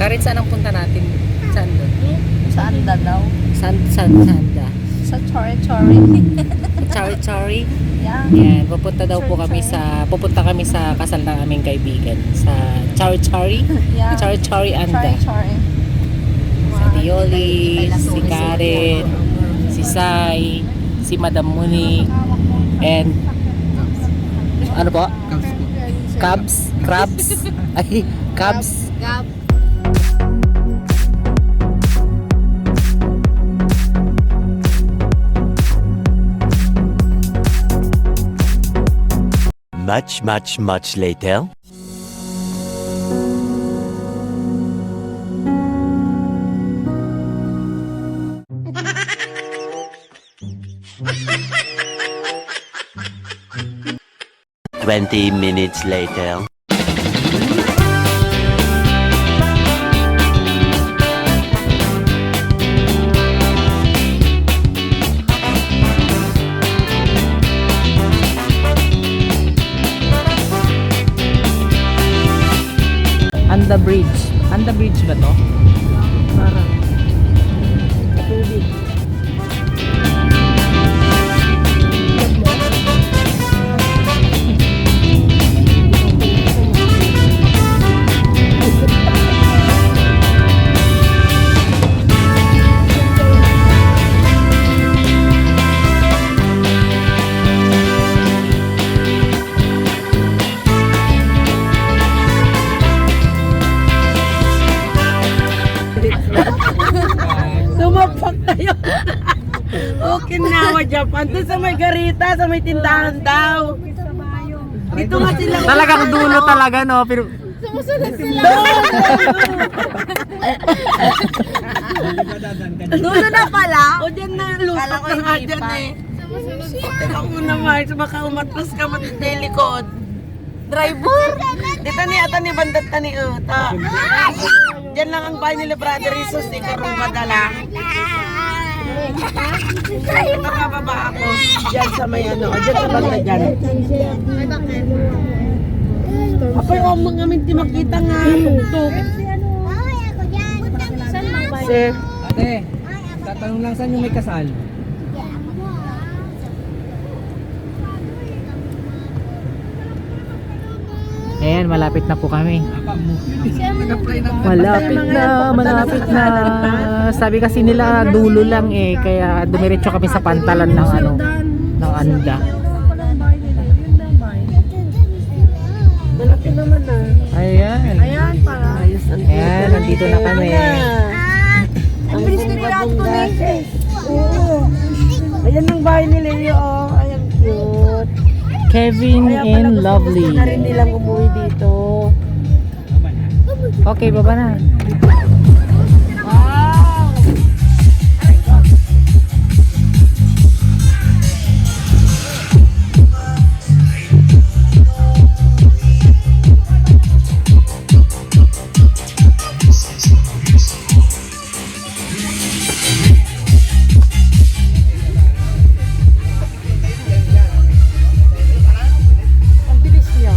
Karit, saan ang punta natin? Saan doon? Sa Anda daw. Sanda. Sa Chori-Chori. Chari-chari. Yeah. Yan, pupunta kami sa kasal ng aming kaibigan sa Chari-chari. Yeah. Chari-chari Anda. Chori-Chori. Si Dioli, si Karen, si Sai, si Madam Muni, and ano po? Crabs. Ay, Cubs. Gab. Much later. Twenty minutes later. Anda Bridge ba to? Parang tubig. Tumapak tayo. Okinawa, Japan. Doon sa may garita, sa may tindahan daw. Dito nga sila. Talagang dulo talaga, no? Pero Sumusunod sila. Dulo na pala. O dyan na, lupak na nga dyan eh. Sumusunod Teka ko naman, baka umatras ka matilikod. Driver! Dito ni ata ni bandat ta ni Uta. Diyan lang ang bahay nila Brother Jesus, di karong badala. Nakababa ako. Diyan sa may ano, diyan sa banda dyan. Apay o mga minti makita nga, tuktok. Sir. Ate, tatanong lang saan yung may kasal? ayan, malapit na po kami. Malapit na. Sabi kasi nila dulo lang eh, kaya dumiretso kami sa pantalan ng ano, ng Anda. Malaki naman na. Ayan. Ayan para. Ayan, nandito na kami. Ang bilis nila ako ni. Oo. Ayan ang bahay ni Leo. Ayan cute. Kevin and Lovely. Na rin nilang umuwi dito. Okay, baba na. Ang bilis niya.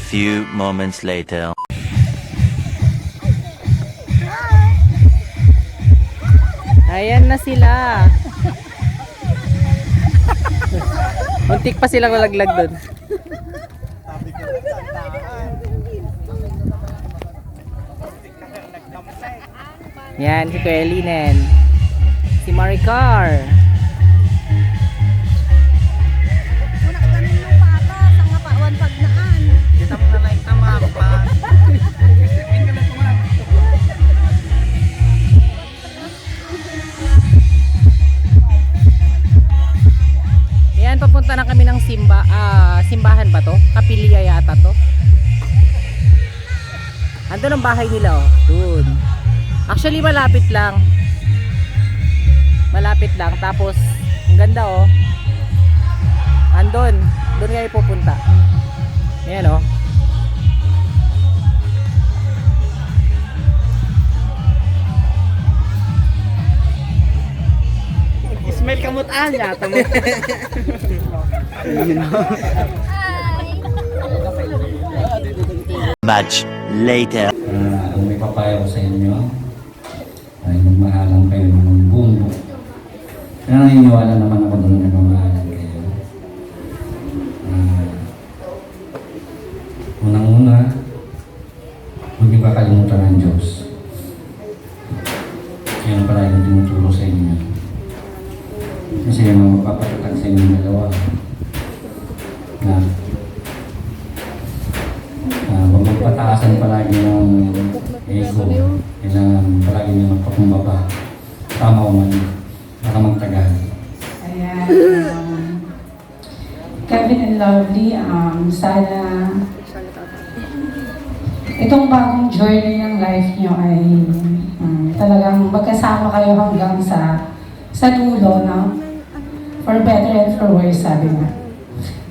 Few moments later. Ayan na sila. Muntik pa silang lalaglag doon. Yan, si Kuya Linen. Si Maricar. Una ka ganun ng pata, sa nga pawan pagnaan. Kita mo na lang tama pa. Yan, papunta na kami ng simbahan ba to? Kapilya yata to. Andun ang bahay nila oh. Doon. Actually malapit lang. Malapit lang. Tapos ang ganda oh. Andun. Doon kayo pupunta. Ayan oh. Smell kamutaan yata mo. Much later. Ang may papayo ko sa inyo ay magmahalan kayo ng buong buo. Kaya naniniwala naman ako doon na magmahalan kayo. Unang-una, huwag niyo kakalimutan ng Diyos. Yan pala yung tinuturo sa inyo. Kasi yung magpapatatag sa inyo dalawa na huwag magpataasan palagi ng ego. Kailangan palagi nyo magpakumbaba. Tama o mali. Baka magtagal. Ayan. Kevin and Lovely, sana itong bagong journey ng life nyo ay talagang magkasama kayo hanggang sa dulo, no? For better and for worse, sabi nga.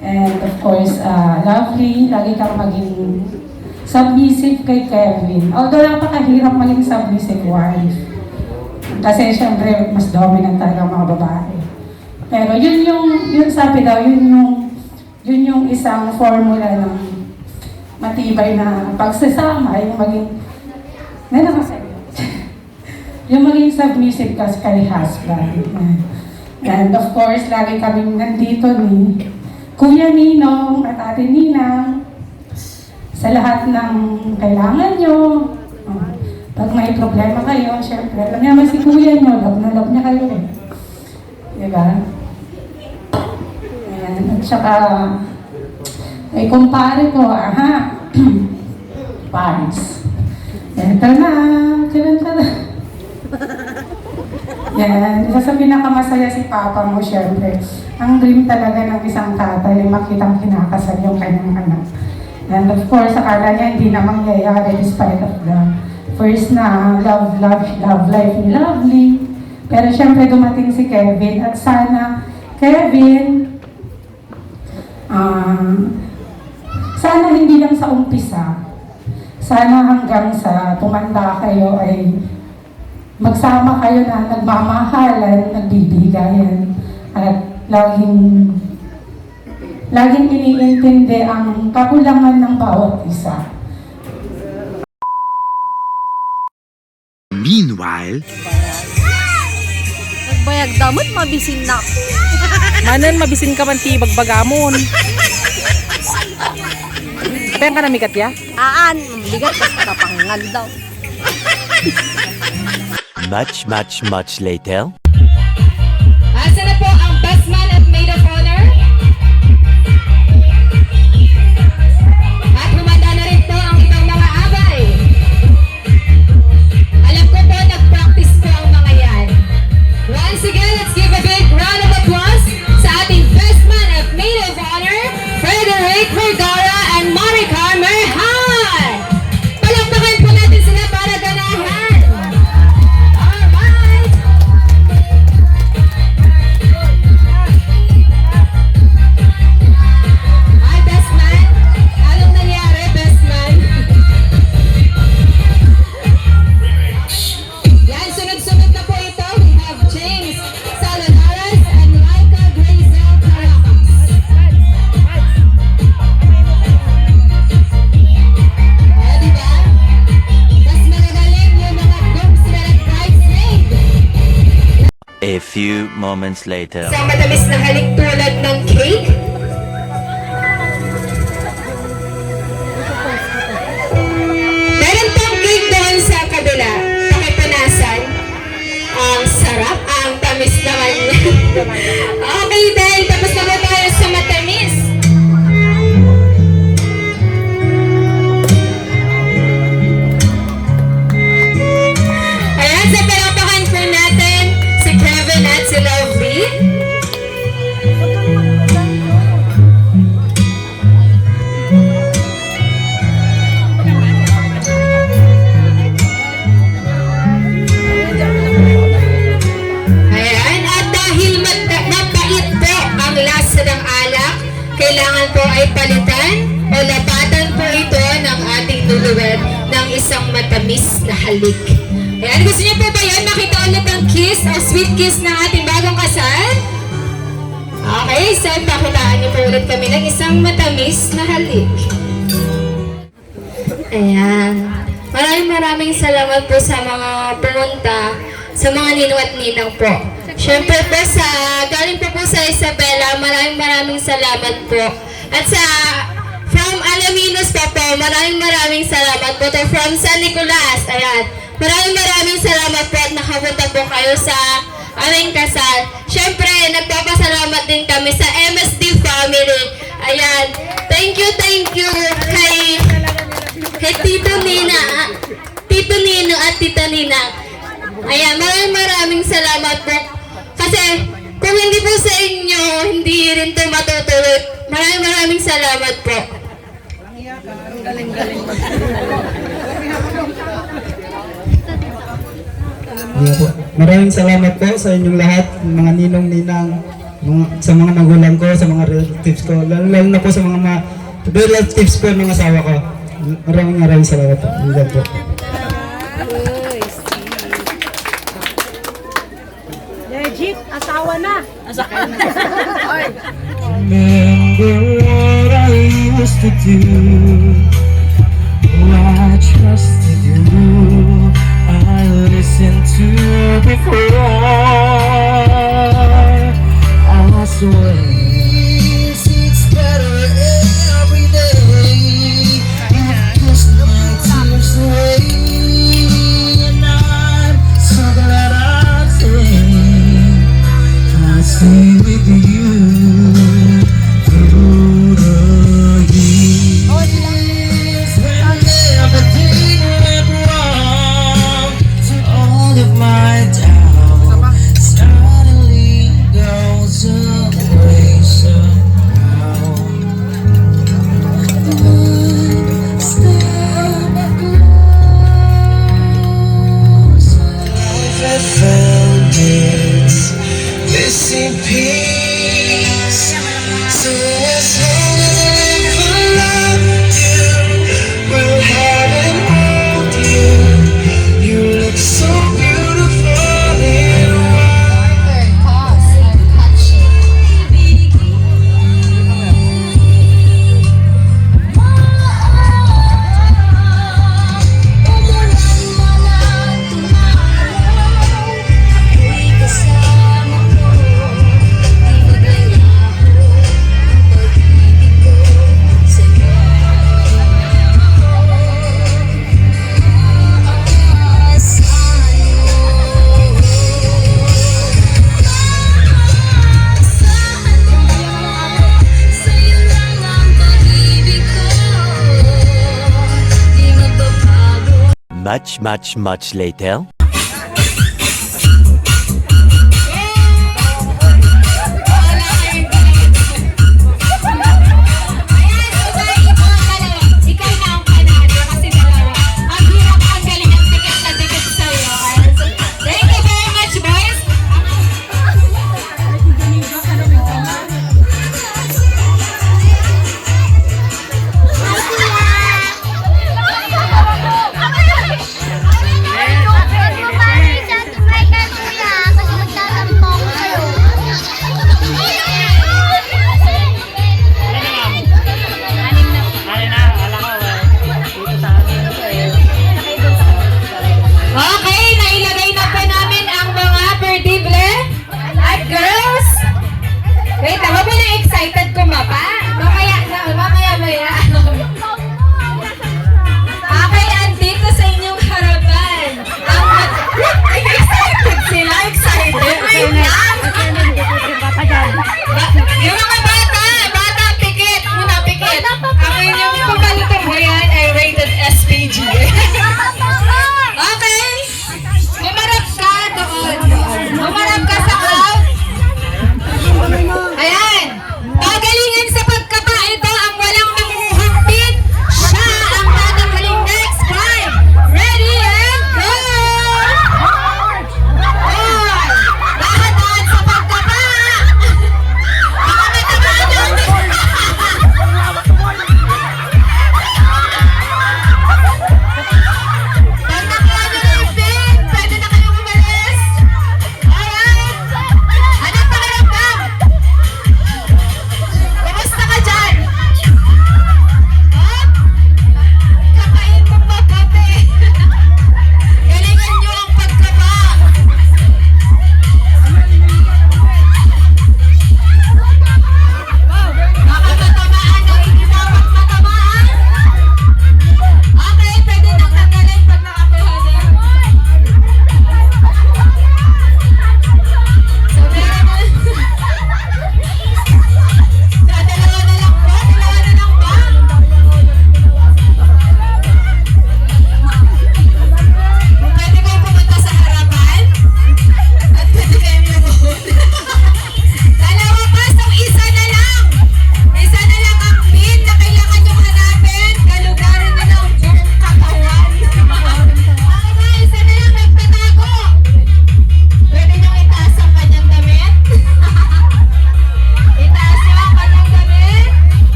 And of course, Lovely, lagi kang maging submissive kay Kevin. Although napakahirap maging submissive wife. Kasi syempre, mas dominant talaga ang mga babae. Pero yun sabi daw, yun yung isang formula ng matibay na pagsasama, yung maging, yung maging submissive ka kay husband. And of course, lagi kaming nandito ni Kuya Ninong at Ate Ninang sa lahat ng kailangan nyo. Pag may problema kayo, syempre, alam niya naman si Kuya nyo, love na love niya kayo eh. Diba? Ayan, at saka, ay kumpare ko, Paris. Ito na, kailan ka na? Yan, isa sa pinakamasaya si Papa mo, syempre. Ang dream talaga ng isang tatay ay makitang kinakasal yung kanyang anak. And of course, akala niya hindi na mangyayari despite of the first na love life ni Lovely. Pero syempre dumating si Kevin at sana, Kevin, sana hindi lang sa umpisa, sana hanggang sa tumanda kayo ay magsama kayo na nagmamahalan, nagbibigayan, at laging iniintindi ang kakulangan ng bawat isa. Meanwhile, Nagbayag damot, mabisin na. Manan mabisin ka man ti bagbagamon. Peng ka na mikat ya? Aan, bigat ka sa kapangal daw. much later. Asa na po ang best man at maid of honor? At humanda na rin po ang ibang mga abay. Alam ko po, nag-practice po ang mga yan. Once again, let's give a big round of applause sa ating best man at maid of honor, Frederick Vergara and Maricar Merhan. Palakpakan po natin sila para ganahan. Alright! Hi, best man. Anong nangyari, best man? Yan, sunod-sunod na po ito. We have James Saladares and Laika Grazel Caracas. Diba? Mas magagaling yung mga groomsmen at bridesmaid. A few moments later. Sa matamis na halik tulad ng cake. Meron pang cake doon sa kabila. Pakipunasan. Okay, dahil tapos na po tayo sa matamis. Ayan, sa palapakan po natin si Keven at si Lovely. Ayan, at dahil mapait po ang lasa ng alak, kailangan po ay palitan o lapatan po ito ng ating nuluwet ng isang matamis na halik. Ayan, gusto niyo po ba yan? Makita ulit ang kiss o sweet kiss ng ating bagong kasal? Okay, so pakitaan niyo po ulit kami ng isang matamis na halik. Ayan. Maraming salamat po sa mga pumunta, sa mga ninong at ninang po. Siyempre po galing po sa Isabela, maraming salamat po. At from Alaminos pa po, maraming salamat po. From San Nicolas, ayan. Maraming salamat po at nakapunta po kayo sa aming kasal. Siyempre, nagpapasalamat din kami sa MSD family. Ayan. Thank you kay Tito Nino at Tita Nina. Ayan, maraming salamat po. Kasi kung hindi po sa inyo, hindi rin ito matutuloy. Maraming salamat po. Maraming salamat po sa inyong lahat, mga ninong-ninang, sa mga magulang ko, sa mga relatives ko, lalo na po sa mga relatives ko ng asawa ko. Maraming salamat po. Legit, asawa na. Remember what I used to do. Oh, I trusted you. I listened to before. I swear it's better every day. You've kissed my tears away, and I'm so glad I stay with you through the years when everything went wrong. All of my doubt suddenly goes away somehow. I found this in peace. So as long as I live, I love you. Will have and hold you. You look so beautiful in white. Much later.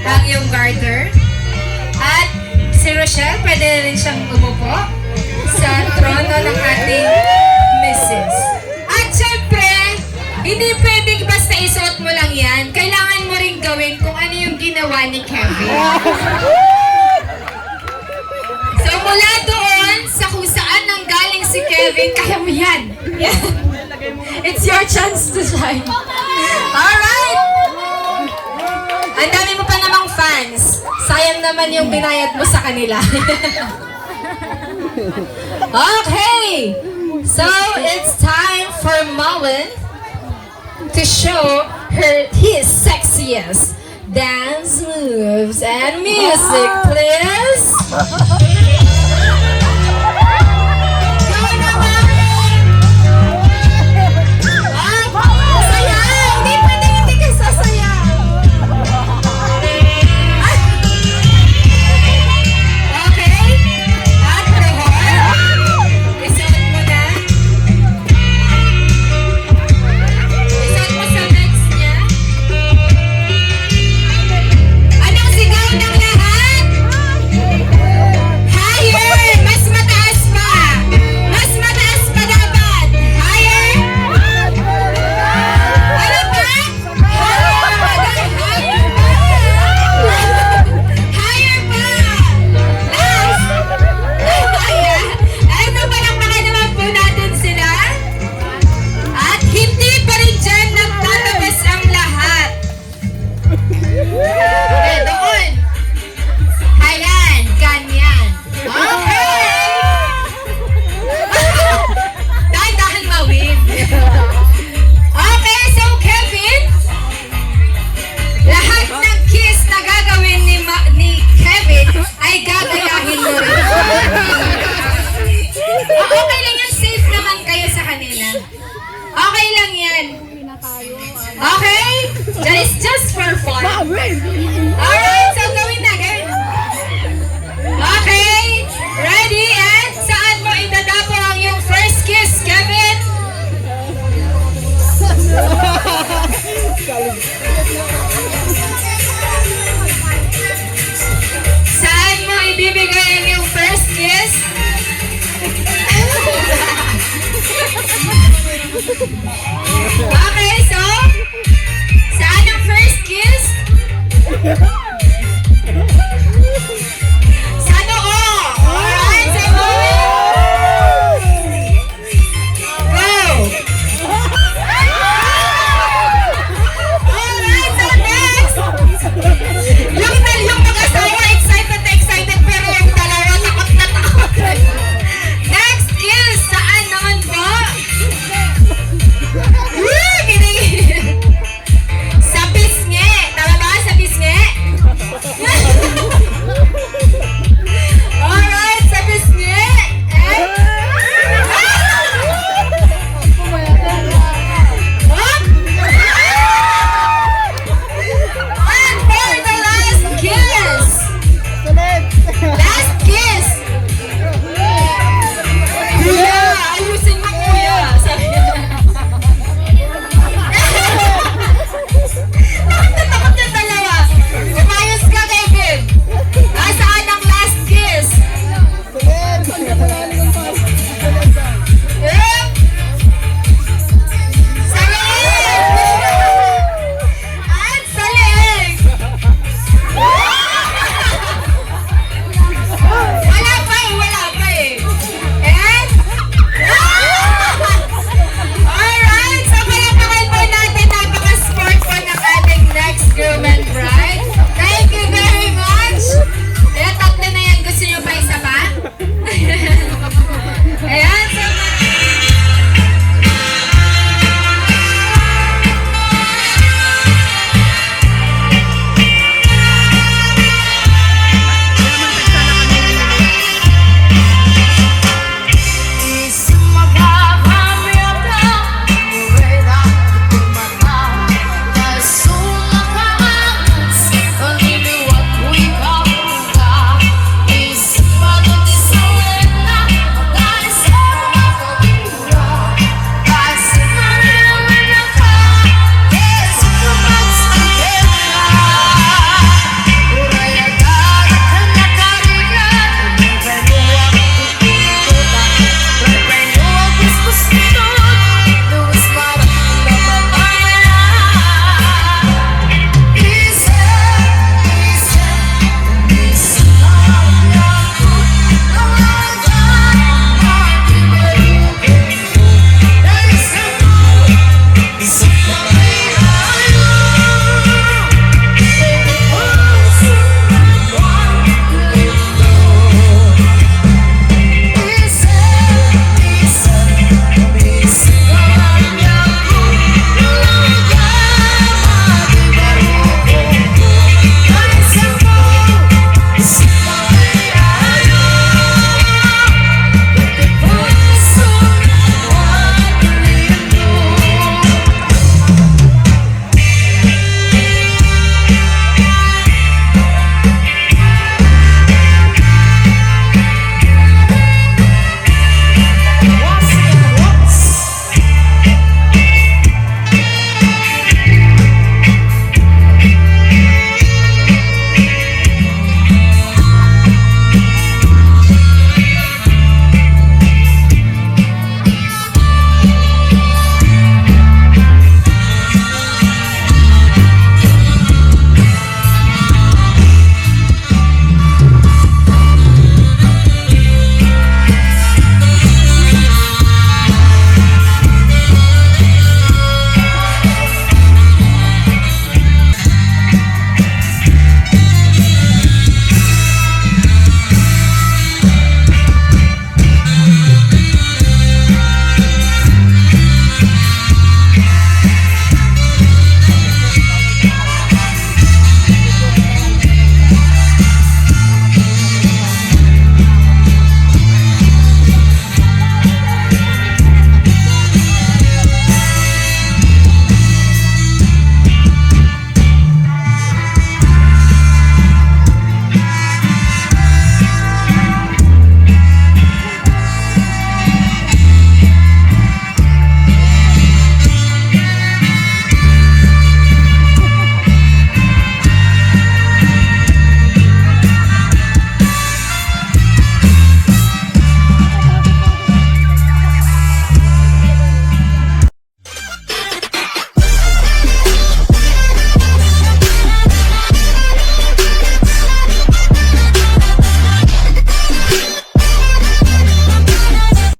ang iyong garter. At si Rochelle, pwede na rin siyang umupo sa trono ng ating Mrs. At syempre, hindi pwedeng basta isuot mo lang yan. Kailangan mo rin gawin kung ano yung ginawa ni Kevin. So mula doon, sa kung saan nanggaling si Kevin, kaya mo yan. It's your chance to shine. Alright! Ang dami mo pa namang fans. Sayang naman yung binayad mo sa kanila. Okay! So, it's time for Mullen to show his sexiest dance moves and music, please! Go naman! Sayaw! Hindi pwedeng hindi ka sasayaw! Okay? At Rohor, isuot mo na. Isuot mo sa legs niya. Anong sigaw ng lahat? Higher! Mas mataas pa! Mas mataas pa dapat! Higher! Ano pa? Higher pa! Higher pa! Higher pa! Last! Ayan! Ano ba lang baka naman po natin sila? At hindi pa rin dyan nagtatabas ang lahat. Okay, doon. Ayan, ganyan. Okay! Dahan-dahan mawin. Okay, so Kevin, lahat ng kiss na gagawin ni Kevin ay gagayahin mo rin. Okay lang yan, safe naman kayo sa kanila. Okay lang yan. Okay? That is just for fun. Alright!